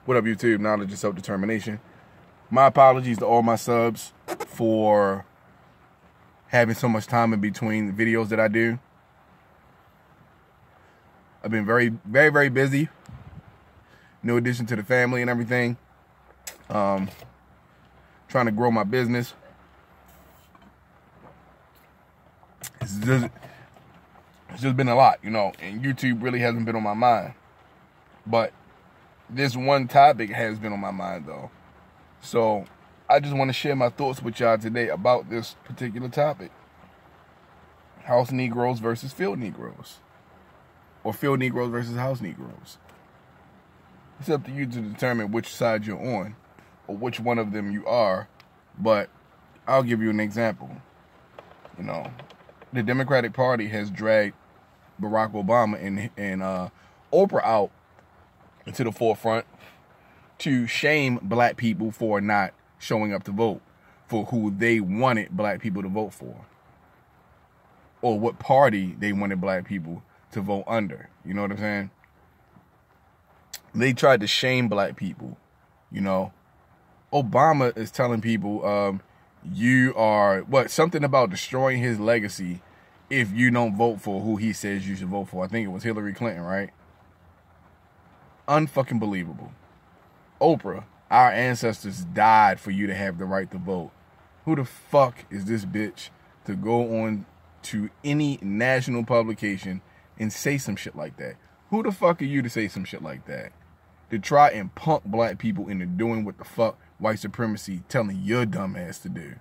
What up, YouTube? Knowledge and self-determination. My apologies to all my subs for having so much time in between the videos that I do. I've been very busy. No addition to the family and everything. Trying to grow my business. It's just been a lot, you know, and YouTube really hasn't been on my mind. But this one topic has been on my mind, though. So I just want to share my thoughts with y'all today about this particular topic. House Negroes versus field Negroes. Or field Negroes versus house Negroes. It's up to you to determine which side you're on, or which one of them you are. But I'll give you an example. You know, the Democratic Party has dragged Barack Obama and Oprah out into the forefront to shame black people for not showing up to vote for who they wanted black people to vote for, or what party they wanted black people to vote under. You know what I'm saying? They tried to shame black people. You know, Obama is telling people, you are, something about destroying his legacy if you don't vote for who he says you should vote for. I think it was Hillary Clinton, right? Unfucking believable. Oprah, our ancestors died for you to have the right to vote. Who the fuck is this bitch to go on to any national publication and say some shit like that? Who the fuck are you to say some shit like that? To try and punk black people into doing what the fuck white supremacy telling your dumb ass to do.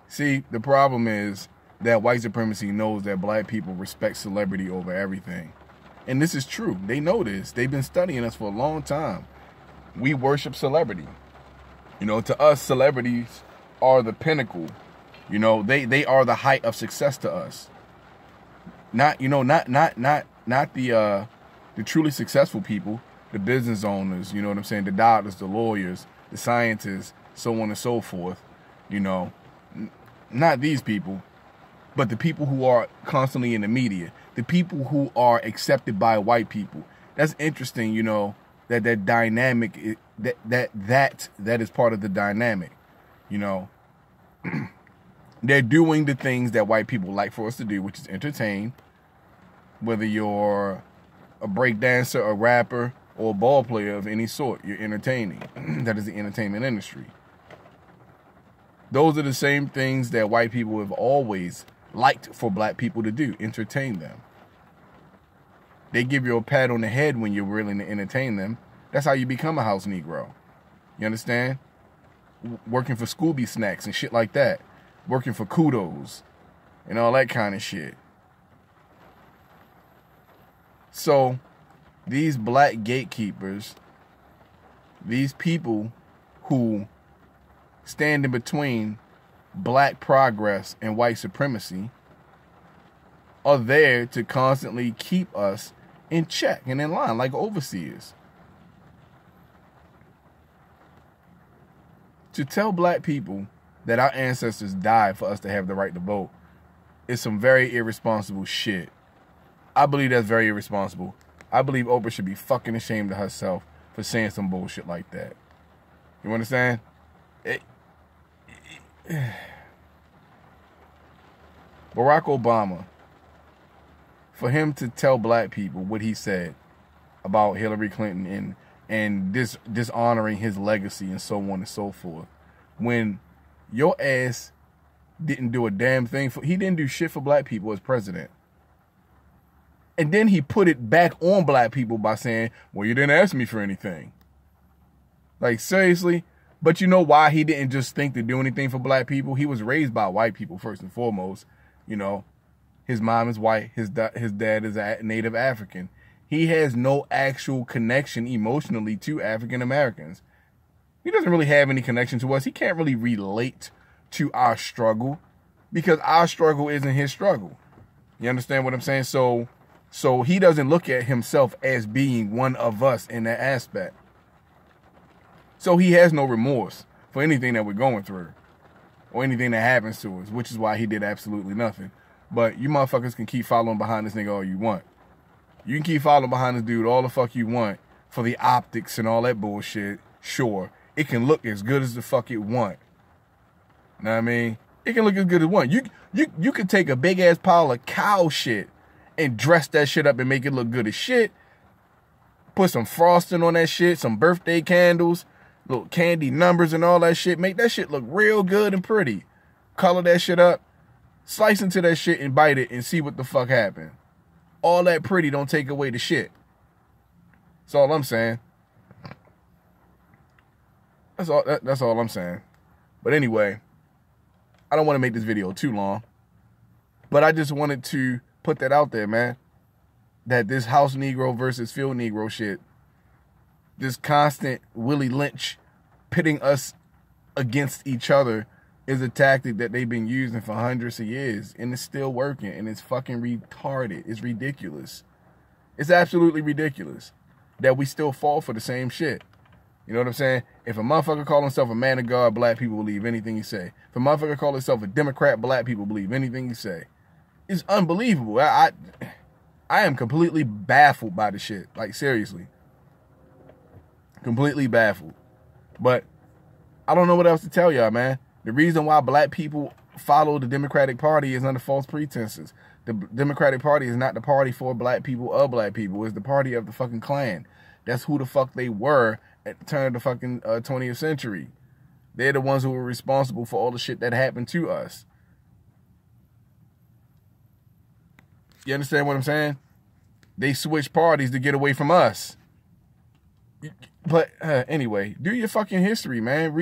See, the problem is that white supremacy knows that black people respect celebrity over everything. And this is true. They know this. They've been studying us for a long time. We worship celebrity. You know, to us, celebrities are the pinnacle. You know, they are the height of success to us. Not the truly successful people, the business owners, you know what I'm saying, the doctors, the lawyers, the scientists, so on and so forth. You know, not these people, but the people who are constantly in the media, the people who are accepted by white people. That's interesting, you know, that dynamic, that is part of the dynamic. You know, they're doing the things that white people like for us to do, which is entertain. Whether you're a break dancer, a rapper, or a ball player of any sort, you're entertaining. That is the entertainment industry. Those are the same things that white people have always liked for black people to do, entertain them. They give you a pat on the head when you're willing to entertain them. That's how you become a house Negro. You understand? Working for Scooby snacks and shit like that. Working for kudos and all that kind of shit. So, these black gatekeepers, these people who stand in between black progress and white supremacy, are there to constantly keep us in check and in line like overseers. To tell black people that our ancestors died for us to have the right to vote is some very irresponsible shit. I believe that's very irresponsible. I believe Oprah should be fucking ashamed of herself for saying some bullshit like that. You understand? Barack Obama, for him to tell black people what he said about Hillary Clinton and dishonoring his legacy and so on and so forth, when your ass didn't do a damn thing he didn't do shit for black people as president. And then he put it back on black people by saying, well, you didn't ask me for anything. Like, seriously? But you know why he didn't just think to do anything for black people? He was raised by white people, first and foremost. You know, his mom is white. His dad is a native African. He has no actual connection emotionally to African Americans. He doesn't really have any connection to us. He can't really relate to our struggle because our struggle isn't his struggle. You understand what I'm saying? So he doesn't look at himself as being one of us in that aspect. So he has no remorse for anything that we're going through or anything that happens to us, which is why he did absolutely nothing. But you motherfuckers can keep following behind this nigga all you want. You can keep following behind this dude all the fuck you want, for the optics and all that bullshit, sure, it can look as good as the fuck it want. Know what I mean? It can look as good as it want. You could take a big ass pile of cow shit and dress that shit up and make it look good as shit. Put some frosting on that shit, some birthday candles, little candy numbers and all that shit. Make that shit look real good and pretty. Color that shit up. Slice into that shit and bite it and see what the fuck happened. All that pretty don't take away the shit. That's all I'm saying. That's all I'm saying. But anyway, I don't want to make this video too long. But I just wanted to put that out there, man. That this house Negro versus field Negro shit, this constant Willie Lynch pitting us against each other, is a tactic that they've been using for hundreds of years, and it's still working, and it's fucking retarded. It's ridiculous. It's absolutely ridiculous that we still fall for the same shit. You know what I'm saying? If a motherfucker call himself a man of God, black people believe anything he say. If a motherfucker call himself a Democrat, black people believe anything he say. It's unbelievable. I am completely baffled by the shit. Like, seriously. Completely baffled. But I don't know what else to tell y'all, man. The reason why black people follow the Democratic Party is under false pretenses. The Democratic Party is not the party for black people or black people. It's the party of the fucking Klan. That's who the fuck they were at the turn of the fucking 20th century. They're the ones who were responsible for all the shit that happened to us. You understand what I'm saying? They switched parties to get away from us. But anyway, do your fucking history, man.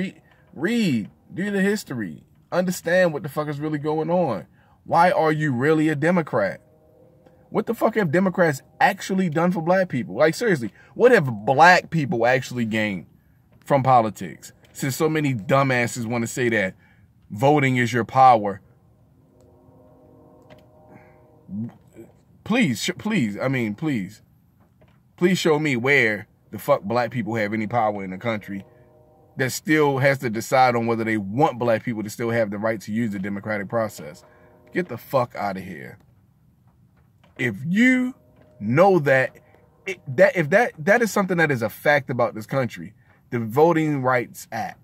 Read. Do the history. Understand what the fuck is really going on. Why are you really a Democrat? What the fuck have Democrats actually done for black people? Like, seriously, what have black people actually gained from politics? Since so many dumbasses want to say that voting is your power. Please show me where the fuck black people have any power in the country that still has to decide on whether they want black people to still have the right to use the democratic process. Get the fuck out of here. If you know that is something that is a fact about this country, the Voting Rights Act,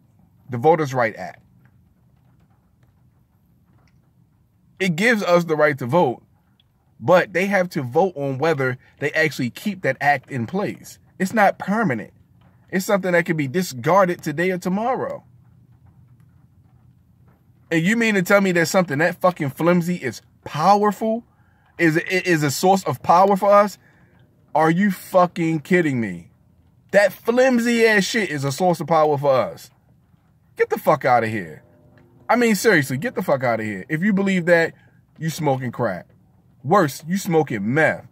the Voters' Right Act, it gives us the right to vote, but they have to vote on whether they actually keep that act in place. It's not permanent. It's something that can be discarded today or tomorrow. And you mean to tell me that something that fucking flimsy is powerful? Is a source of power for us? Are you fucking kidding me? That flimsy ass shit is a source of power for us. Get the fuck out of here. I mean, seriously, get the fuck out of here. If you believe that, you smoking crack. Worse, you smoking meth.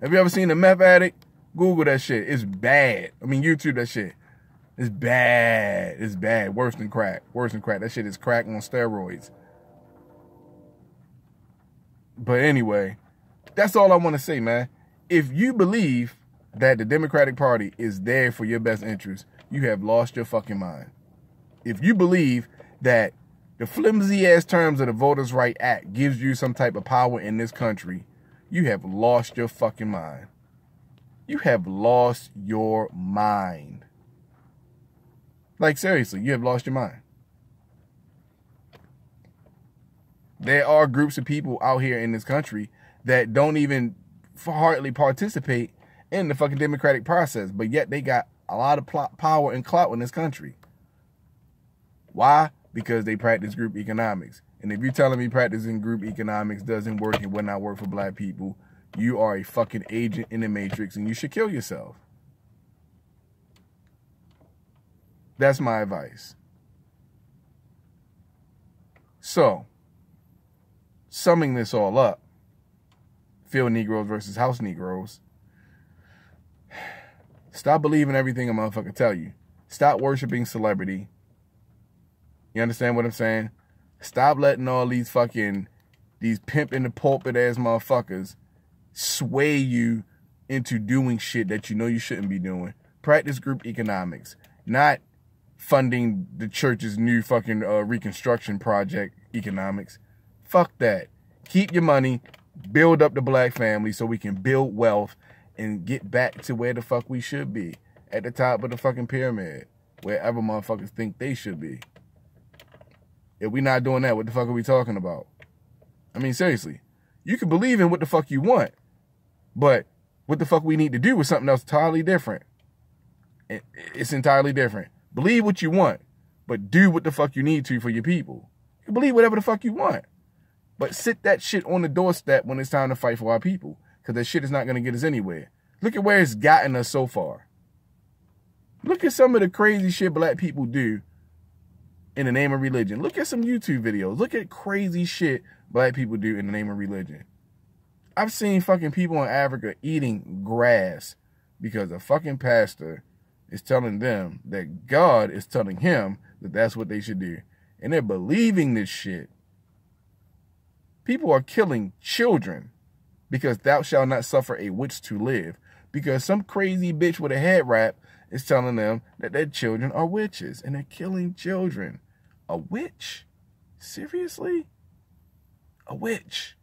Have you ever seen a meth addict? Google that shit. It's bad. I mean, YouTube that shit. It's bad. It's bad. Worse than crack. Worse than crack. That shit is crack on steroids. But anyway, that's all I want to say, man. If you believe that the Democratic Party is there for your best interest, you have lost your fucking mind. If you believe that the flimsy-ass terms of the Voters' Right Act gives you some type of power in this country, you have lost your fucking mind. You have lost your mind. Like, seriously, you have lost your mind. There are groups of people out here in this country that don't even hardly participate in the fucking democratic process, but yet they got a lot of power and clout in this country. Why? Because they practice group economics. And if you're telling me practicing group economics doesn't work and will not work for black people, you are a fucking agent in the matrix and you should kill yourself. That's my advice. So, summing this all up, field Negroes versus house Negroes, stop believing everything a motherfucker tell you. Stop worshiping celebrity. You understand what I'm saying? Stop letting all these pimp in the pulpit ass motherfuckers sway you into doing shit that you know you shouldn't be doing. Practice group economics, not funding the church's new fucking reconstruction project economics. Fuck that. Keep your money, build up the black family so we can build wealth and get back to where the fuck we should be. at the top of the fucking pyramid, wherever motherfuckers think they should be. If we not doing that, what the fuck are we talking about? I mean, seriously. You can believe in what the fuck you want, but what the fuck we need to do is something else entirely different. It's entirely different. Believe what you want, but do what the fuck you need to for your people. You can believe whatever the fuck you want, but sit that shit on the doorstep when it's time to fight for our people, because that shit is not going to get us anywhere. Look at where it's gotten us so far. Look at some of the crazy shit black people do in the name of religion. Look at some YouTube videos. Look at crazy shit black people do in the name of religion. I've seen fucking people in Africa eating grass because a fucking pastor is telling them that God is telling him that that's what they should do. And they're believing this shit. People are killing children because thou shalt not suffer a witch to live. Because some crazy bitch with a head wrap is telling them that their children are witches. And they're killing children. A witch? Seriously? A witch?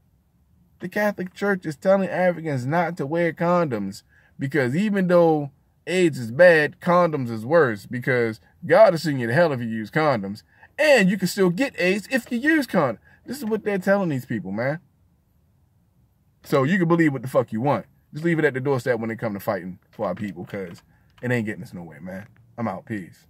The Catholic Church is telling Africans not to wear condoms because even though AIDS is bad, condoms is worse because God is sending you to hell if you use condoms. And you can still get AIDS if you use condoms. This is what they're telling these people, man. So you can believe what the fuck you want. Just leave it at the doorstep when they come to fighting for our people because it ain't getting us nowhere, man. I'm out. Peace.